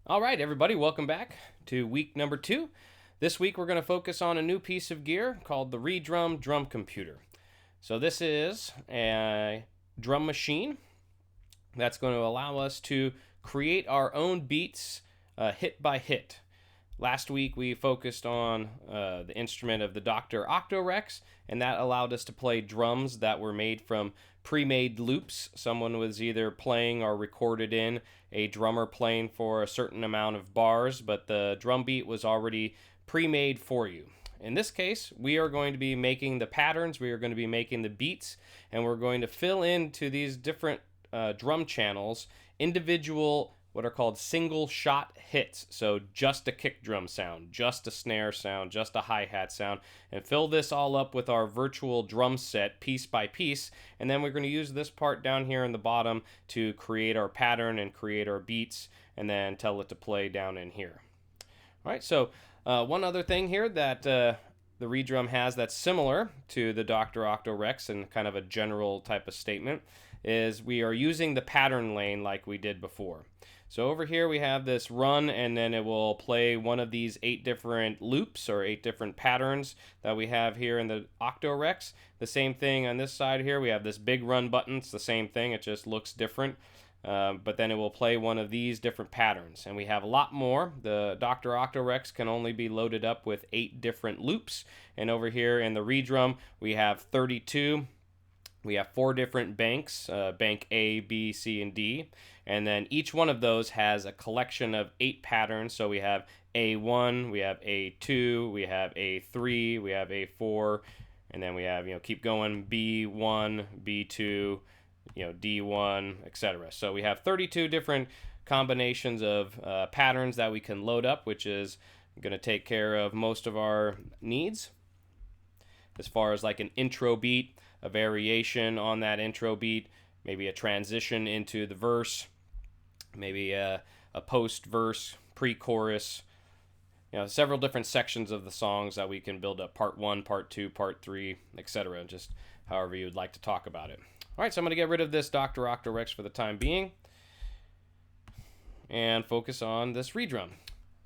All right, everybody, welcome back to week number 2. This week we're going to focus on a new piece of gear called the Redrum drum computer. So this is a drum machine that's going to allow us to create our own beats hit by hit. Last week we focused on the instrument of the Dr. Octorex, and that allowed us to play drums that were made from pre-made loops. Someone was either playing or recorded in a drummer playing for a certain amount of bars, but the drum beat was already pre-made for you. In this case, we are going to be making the patterns, we are going to be making the beats, and we're going to fill into these different drum channels individual what are called single shot hits. So just a kick drum sound, just a snare sound, just a hi-hat sound, and fill this all up with our virtual drum set piece by piece. And then we're going to use this part down here in the bottom to create our pattern and create our beats, and then tell it to play down in here. All right, so one other thing here that the Redrum has that's similar to the Dr. Octorex and kind of a general type of statement is we are using the pattern lane like we did before. So over here we have this run, and then it will play one of these 8 different loops or 8 different patterns that we have here in the Octorex. The same thing on this side here. We have this big run button. It's the same thing. It just looks different. But then it will play one of these different patterns. And we have a lot more. The Dr. Octorex can only be loaded up with 8 different loops. And over here in the Redrum, we have 32. We have 4 different banks, bank A, B, C, and D. And then each one of those has a collection of 8 patterns. So we have A1, we have A2, we have A3, we have A4, and then we have, keep going, B1, B2, D1, etc. So we have 32 different combinations of patterns that we can load up, which is going to take care of most of our needs. As far as like an intro beat, a variation on that intro beat, maybe a transition into the verse, maybe a post-verse, pre-chorus, several different sections of the songs that we can build up, part 1, part 2, part 3, etc., just however you would like to talk about it. All right, so I'm going to get rid of this Dr. Octorex for the time being and focus on this Redrum.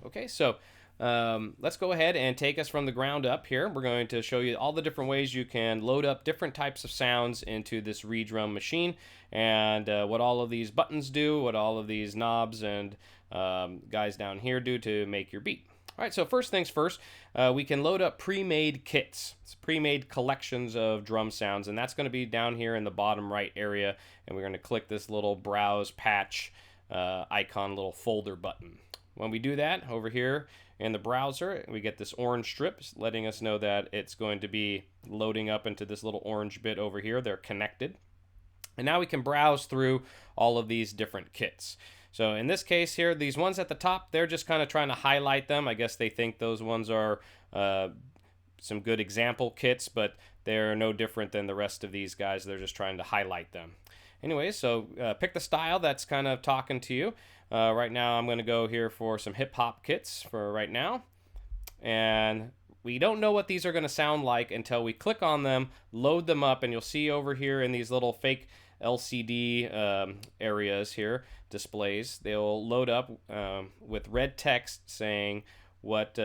Okay, so let's go ahead and take us from the ground up here. We're going to show you all the different ways you can load up different types of sounds into this Redrum machine, and what all of these buttons do, what all of these knobs and guys down here do to make your beat. All right, so first things first, we can load up pre-made kits. It's pre-made collections of drum sounds, and that's going to be down here in the bottom right area, and we're going to click this little browse patch icon, little folder button. When we do that, over here in the browser, we get this orange strip letting us know that it's going to be loading up into this little orange bit over here. They're connected. And now we can browse through all of these different kits. So in this case here, these ones at the top, they're just kind of trying to highlight them. I guess they think those ones are some good example kits, but they're no different than the rest of these guys. They're just trying to highlight them. Anyway, so pick the style that's kind of talking to you. Right now I'm going to go here for some hip-hop kits for right now. And we don't know what these are going to sound like until we click on them, load them up, and you'll see over here in these little fake LCD areas here, displays, they'll load up with red text saying what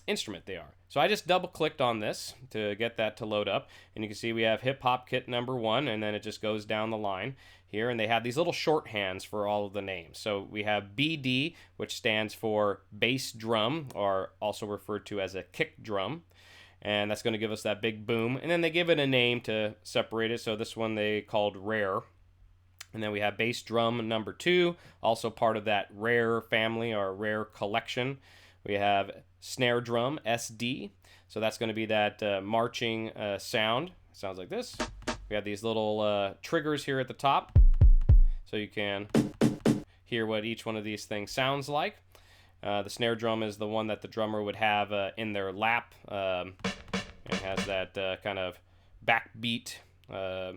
instrument they are. So I just double clicked on this to get that to load up, and you can see we have hip hop kit number 1, and then it just goes down the line here, and they have these little shorthands for all of the names. So we have BD, which stands for bass drum, or also referred to as a kick drum, and that's going to give us that big boom. And then they give it a name to separate it, so this one they called rare. And then we have bass drum number 2, also part of that rare family or rare collection. We have snare drum, SD. So that's going to be that marching sound. Sounds like this. We have these little triggers here at the top, so you can hear what each one of these things sounds like. The snare drum is the one that the drummer would have in their lap. It has that kind of backbeat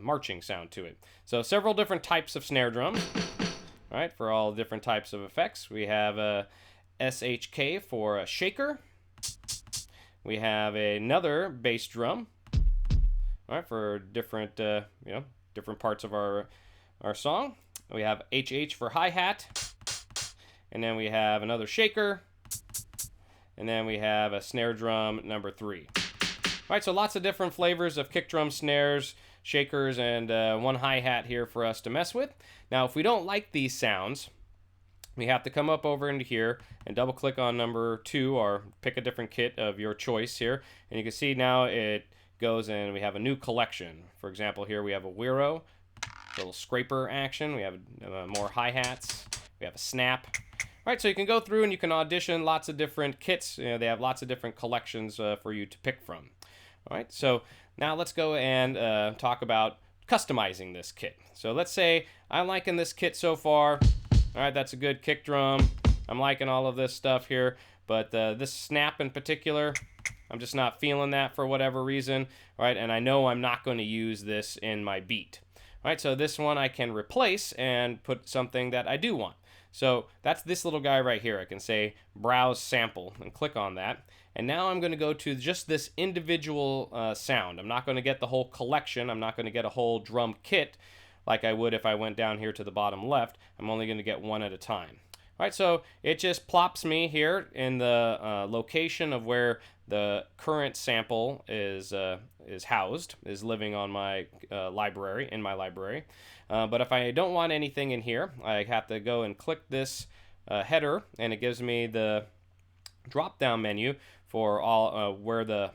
marching sound to it. So several different types of snare drum. All right, for all different types of effects. We have SHK for a shaker. We have another bass drum. All right, for different different parts of our song. We have HH for hi-hat. and then we have another shaker, and then we have a snare drum number 3. All right, so lots of different flavors of kick drum, snares, shakers, and one hi-hat here for us to mess with. Now, if we don't like these sounds, we have to come up over into here and double click on number 2 or pick a different kit of your choice here. And you can see now it goes and we have a new collection. For example, here we have a Wiro, little scraper action. We have more hi-hats. We have a snap. All right, so you can go through and you can audition lots of different kits. You know, they have lots of different collections for you to pick from. All right, so now let's go and talk about customizing this kit. So let's say I'm liking this kit so far. All right, that's a good kick drum. I'm liking all of this stuff here, but this snap in particular, I'm just not feeling that for whatever reason. All right, and I know I'm not going to use this in my beat. All right, so this one I can replace and put something that I do want. So that's this little guy right here. I can say browse sample and click on that. And now I'm going to go to just this individual sound. I'm not going to get the whole collection. I'm not going to get a whole drum kit like I would if I went down here to the bottom left. I'm only going to get one at a time. All right, so it just plops me here in the location of where the current sample is housed, is living on my library, in my library. But if I don't want anything in here, I have to go and click this header, and it gives me the drop-down menu for all where the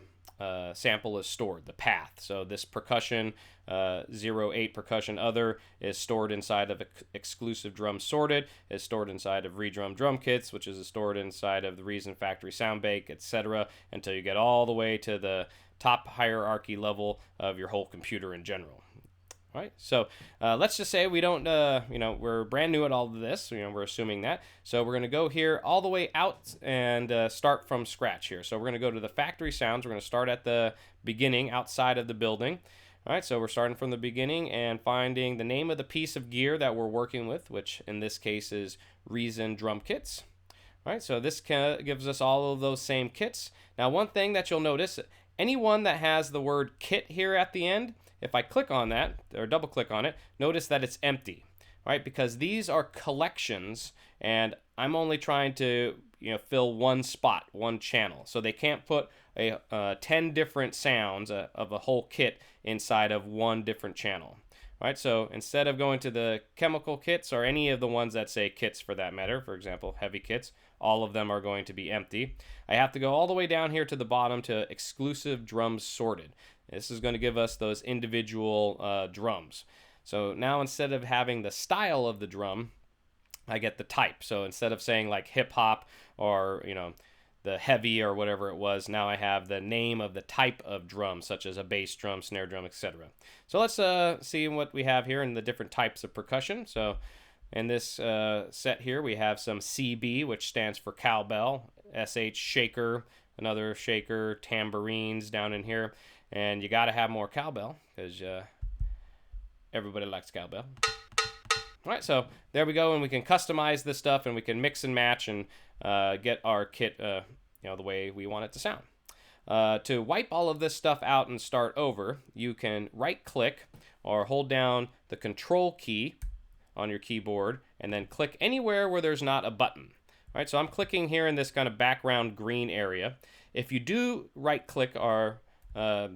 sample is stored, the path. So this percussion 08 percussion other is stored inside of exclusive drum sorted, is stored inside of Redrum drum kits, which is stored inside of the Reason Factory sound bank, etc., until you get all the way to the top hierarchy level of your whole computer in general. All right, so let's just say we don't, we're brand new at all of this. We're assuming that. So we're going to go here all the way out and start from scratch here. So we're going to go to the factory sounds. We're going to start at the beginning, outside of the building. All right, so we're starting from the beginning and finding the name of the piece of gear that we're working with, which in this case is Reason drum kits. All right, so this gives us all of those same kits. Now, one thing that you'll notice, anyone that has the word kit here at the end, if I click on that or double click on it, notice that it's empty, right? Because these are collections and I'm only trying to fill one spot, one channel. So they can't put 10 different sounds of a whole kit inside of one different channel. Right, so instead of going to the chemical kits or any of the ones that say kits for that matter, for example, heavy kits, all of them are going to be empty. I have to go all the way down here to the bottom to exclusive drums sorted. This is going to give us those individual drums. So now instead of having the style of the drum, I get the type. So instead of saying like hip hop or, the heavy or whatever it was, now I have the name of the type of drum, such as a bass drum, snare drum, etc. So let's see what we have here in the different types of percussion. So in this set here, we have some CB, which stands for cowbell, SH shaker, another shaker, tambourines down in here. And you got to have more cowbell because everybody likes cowbell. All right, so there we go, and we can customize this stuff, and we can mix and match and get our kit, the way we want it to sound. To wipe all of this stuff out and start over, you can right-click or hold down the Control key on your keyboard, and then click anywhere where there's not a button. All right, so I'm clicking here in this kind of background green area. If you do right-click or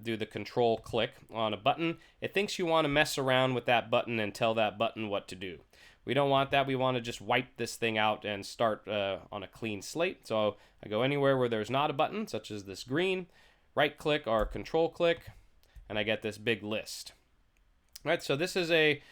do the Control click on a button, it thinks you want to mess around with that button and tell that button what to do. We don't want that. We want to just wipe this thing out and start on a clean slate. So I go anywhere where there's not a button, such as this green, right click or Control click, and I get this big list. All right, so this is a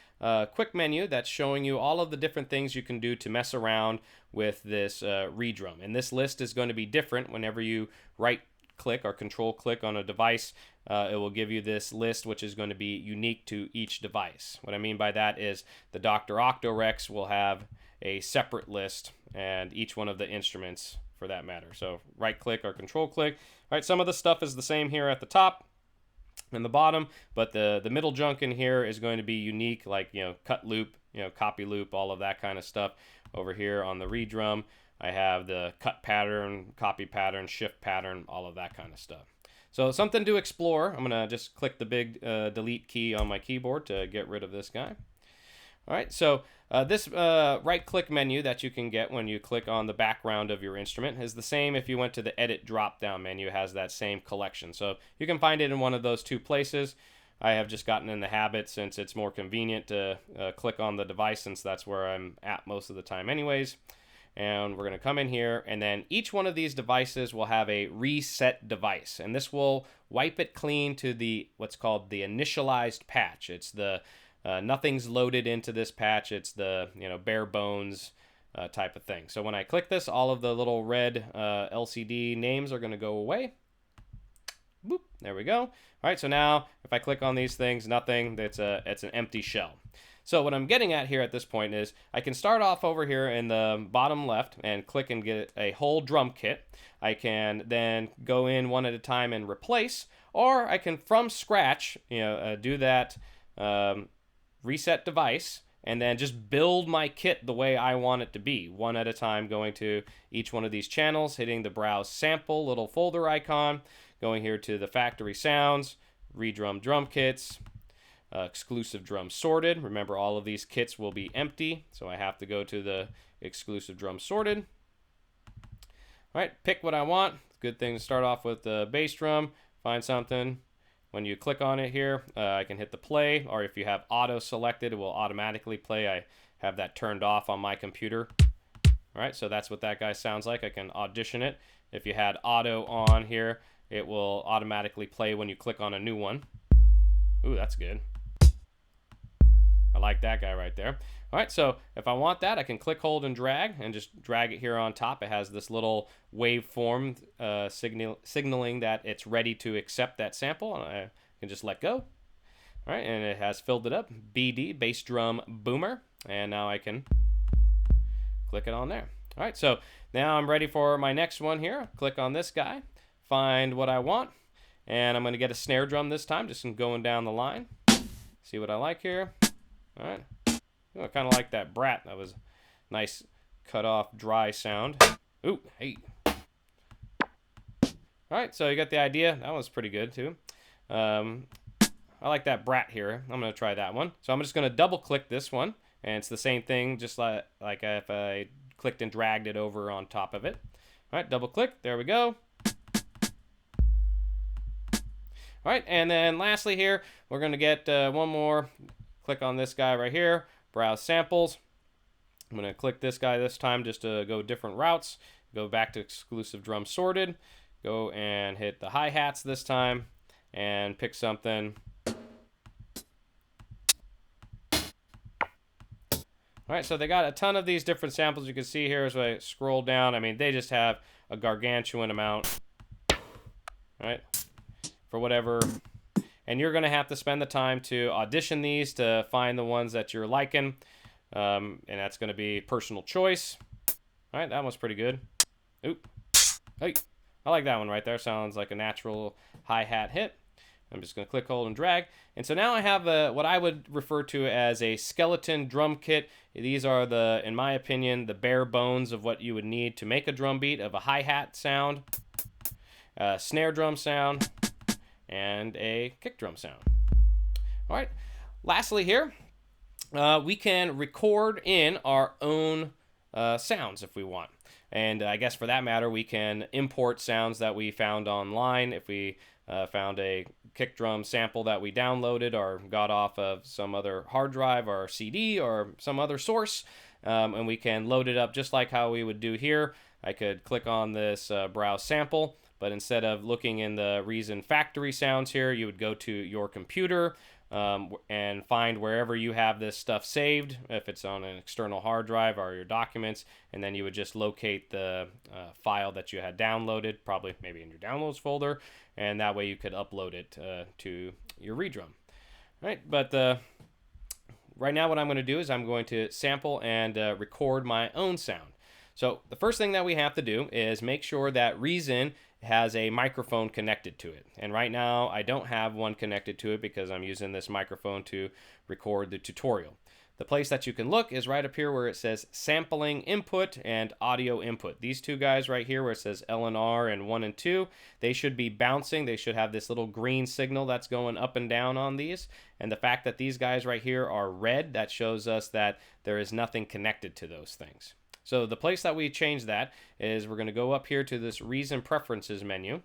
quick menu that's showing you all of the different things you can do to mess around with this Redrum. And this list is going to be different whenever you right click or Control click on a device. It will give you this list, which is going to be unique to each device. What I mean by that is the Dr. Octorex will have a separate list, and each one of the instruments for that matter. So right click or Control click. All right, some of the stuff is the same here at the top and the bottom, but the middle junk in here is going to be unique, like cut loop, copy loop, all of that kind of stuff. Over here on the Redrum, I have the cut pattern, copy pattern, shift pattern, all of that kind of stuff. So something to explore. I'm going to just click the big delete key on my keyboard to get rid of this guy. All right, so this right-click menu that you can get when you click on the background of your instrument is the same if you went to the Edit drop-down menu. It has that same collection. So you can find it in one of those two places. I have just gotten in the habit, since it's more convenient to click on the device, since that's where I'm at most of the time anyways. And we're going to come in here, and then each one of these devices will have a reset device, and this will wipe it clean to the what's called the initialized patch. It's the nothing's loaded into this patch. It's the bare bones type of thing. So when I click this, all of the little red LCD names are going to go away. Boop, there we go. All right, so now if I click on these things, nothing. It's an empty shell. So what I'm getting at here at this point is I can start off over here in the bottom left and click and get a whole drum kit. I can then go in one at a time and replace, or I can from scratch do that reset device and then just build my kit the way I want it to be, one at a time, going to each one of these channels, hitting the browse sample little folder icon, going here to the factory sounds, Redrum drum kits, exclusive drum sorted. Remember, all of these kits will be empty, so I have to go to the exclusive drum sorted. All right, pick what I want. Good thing to start off with the bass drum. Find something. When you click on it here, I can hit the play, or if you have auto selected, it will automatically play. I have that turned off on my computer. All right, so that's what that guy sounds like. I can audition it. If you had auto on here, it will automatically play when you click on a new one. Ooh, that's good. I like that guy right there. All right, so if I want that, I can click, hold, and drag, and just drag it here on top. It has this little waveform signaling that it's ready to accept that sample, and I can just let go. All right, and it has filled it up. BD, bass drum boomer, and now I can click it on there. All right, so now I'm ready for my next one here. Click on this guy, find what I want, and I'm going to get a snare drum this time, just going down the line. See what I like here. All right. I kind of like that brat. That was nice cut off dry sound. Ooh, hey. All right, so you got the idea. That was pretty good too. I like that brat here. I'm going to try that one. So I'm just going to double click this one, and it's the same thing, just like if I clicked and dragged it over on top of it. All right, double click. There we go. All right, and then lastly here, we're going to get one more. Click on this guy right here. Browse samples. I'm going to click this guy this time just to go different routes. Go back to exclusive drum sorted. Go and hit the hi-hats this time and pick something. All right, so they got a ton of these different samples. You can see here as I scroll down. I mean, they just have a gargantuan amount. All right, for whatever. And you're going to have to spend the time to audition these to find the ones that you're liking. And that's going to be personal choice. All right, that one's pretty good. Oop. Hey, I like that one right there. Sounds like a natural hi-hat hit. I'm just going to click, hold, and drag. And so now I have what I would refer to as a skeleton drum kit. These are in my opinion, the bare bones of what you would need to make a drum beat of a hi-hat sound, a snare drum sound, and a kick drum sound. All right, lastly here, we can record in our own sounds if we want. And I guess for that matter, we can import sounds that we found online. If we found a kick drum sample that we downloaded or got off of some other hard drive or CD or some other source, and we can load it up just like how we would do here. I could click on this browse sample, but instead of looking in the Reason factory sounds here, you would go to your computer and find wherever you have this stuff saved, if it's on an external hard drive or your documents, and then you would just locate the file that you had downloaded, probably maybe in your downloads folder, and that way you could upload it to your Redrum. Right, but right now what I'm going to do is I'm going to sample and record my own sound. So the first thing that we have to do is make sure that Reason has a microphone connected to it. And right now I don't have one connected to it because I'm using this microphone to record the tutorial. The place that you can look is right up here where it says sampling input and audio input. These two guys right here where it says LNR and 1 and 2, they should be bouncing. They should have this little green signal that's going up and down on these. And the fact that these guys right here are red, that shows us that there is nothing connected to those things. So the place that we change that is we're going to go up here to this Reason Preferences menu.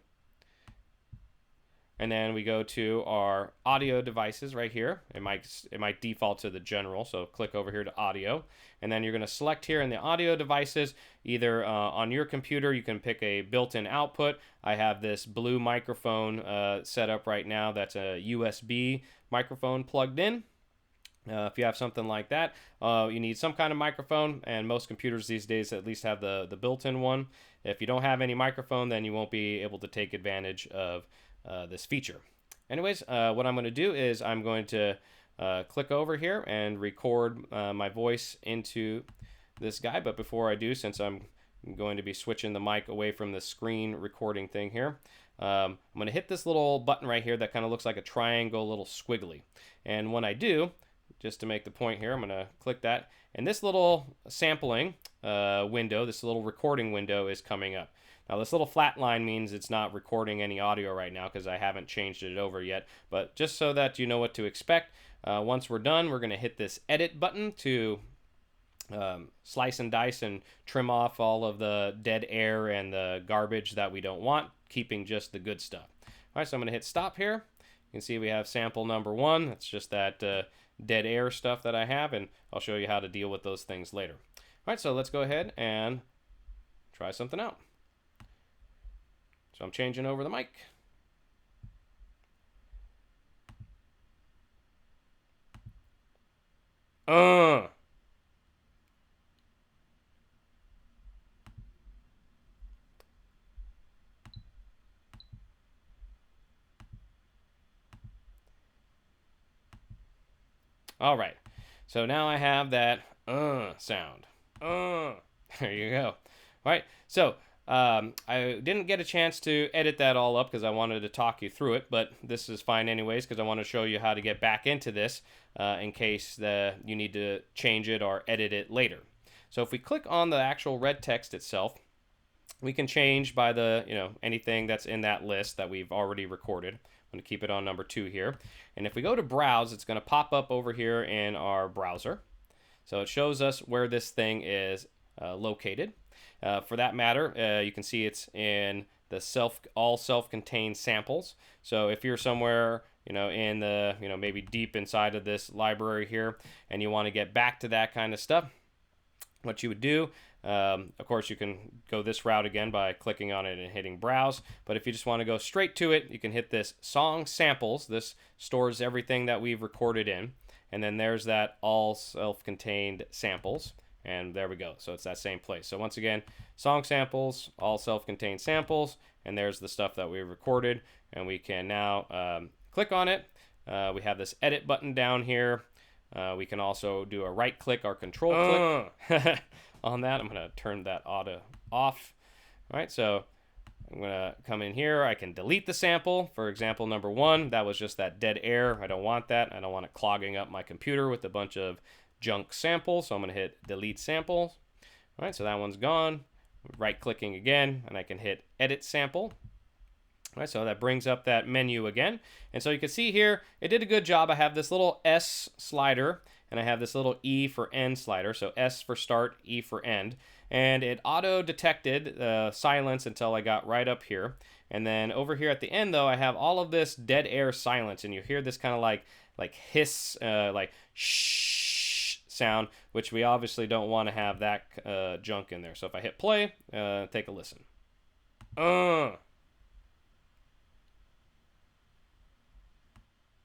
And then we go to our audio devices right here. It might default to the general, so click over here to audio. And then you're going to select here in the audio devices, either on your computer, you can pick a built-in output. I have this blue microphone set up right now that's a USB microphone plugged in. If you have something like that, you need some kind of microphone, and most computers these days at least have the built-in one. If you don't have any microphone, then you won't be able to take advantage of this feature. Anyways, what I'm going to do is I'm going to click over here and record my voice into this guy. But before I do, since I'm going to be switching the mic away from the screen recording thing here, I'm going to hit this little button right here that kind of looks like a triangle, a little squiggly. And when I do, just to make the point here, I'm going to click that. And this little sampling window, this little recording window is coming up. Now this little flat line means it's not recording any audio right now because I haven't changed it over yet. But just so that you know what to expect, once we're done, we're going to hit this edit button to slice and dice and trim off all of the dead air and the garbage that we don't want, keeping just the good stuff. All right, so I'm going to hit stop here. You can see we have sample number 1. That's just that dead air stuff that I have, and I'll show you how to deal with those things later. All right, so let's go ahead and try something out. So I'm changing over the mic. All right. So now I have that sound. There you go. All right. So I didn't get a chance to edit that all up because I wanted to talk you through it, but this is fine anyways because I want to show you how to get back into this in case you need to change it or edit it later. So if we click on the actual red text itself, we can change by the, anything that's in that list that we've already recorded. I'm going to keep it on number 2 here. And if we go to browse, it's going to pop up over here in our browser. So it shows us where this thing is located. For that matter, you can see it's in the all self-contained samples. So if you're somewhere, in the, maybe deep inside of this library here, and you want to get back to that kind of stuff, what you would do, of course, you can go this route again by clicking on it and hitting browse. But if you just want to go straight to it, you can hit this song samples. This stores everything that we've recorded in. And then there's that all self-contained samples. And there we go. So it's that same place. So once again, song samples, all self-contained samples, and there's the stuff that we recorded. And we can now click on it. We have this edit button down here. We can also do a right click or control click on that. I'm going to turn that auto off. All right, so I'm going to come in here. I can delete the sample. For example, number 1, that was just that dead air. I don't want that. I don't want it clogging up my computer with a bunch of junk samples. So I'm going to hit delete samples. All right, so that one's gone. Right clicking again, and I can hit edit sample. All right, so that brings up that menu again. And so you can see here, it did a good job. I have this little S slider, and I have this little E for end slider. So S for start, E for end. And it auto-detected silence until I got right up here. And then over here at the end, though, I have all of this dead air silence. And you hear this kind of like hiss, like shh sound, which we obviously don't want to have that junk in there. So if I hit play, take a listen. All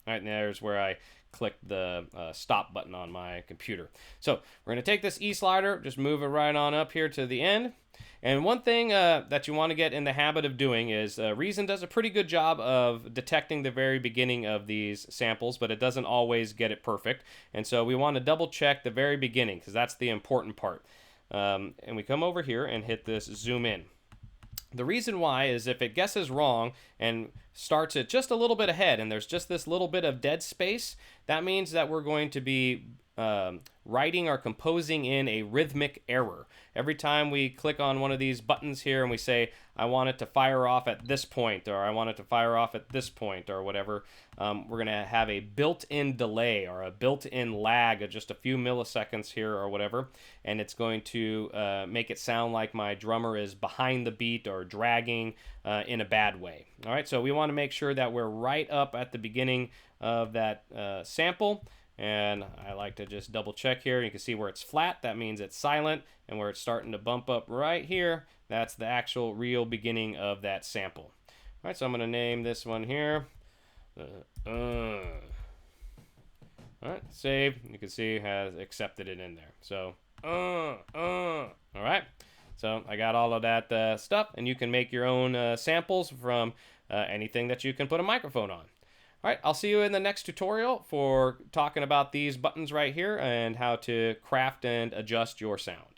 right, and there's where I clicked the stop button on my computer. So we're going to take this E slider, just move it right on up here to the end. And one thing that you want to get in the habit of doing is Reason does a pretty good job of detecting the very beginning of these samples, but it doesn't always get it perfect. And so we want to double check the very beginning because that's the important part. And we come over here and hit this zoom in. The reason why is if it guesses wrong and starts it just a little bit ahead, and there's just this little bit of dead space. That means that we're going to be writing or composing in a rhythmic error. Every time we click on one of these buttons here and we say, I want it to fire off at this point, or I want it to fire off at this point, or whatever, we're going to have a built-in delay or a built-in lag of just a few milliseconds here or whatever, and it's going to make it sound like my drummer is behind the beat or dragging in a bad way. All right, so we want to make sure that we're right up at the beginning of that sample. And I like to just double check here. You can see where it's flat, that means it's silent, and where it's starting to bump up right here, that's the actual real beginning of that sample. All right, so I'm going to name this one here. All right, save. You can see it has accepted it in there. So, all right. So I got all of that stuff, and you can make your own samples from anything that you can put a microphone on. All right, I'll see you in the next tutorial for talking about these buttons right here and how to craft and adjust your sound.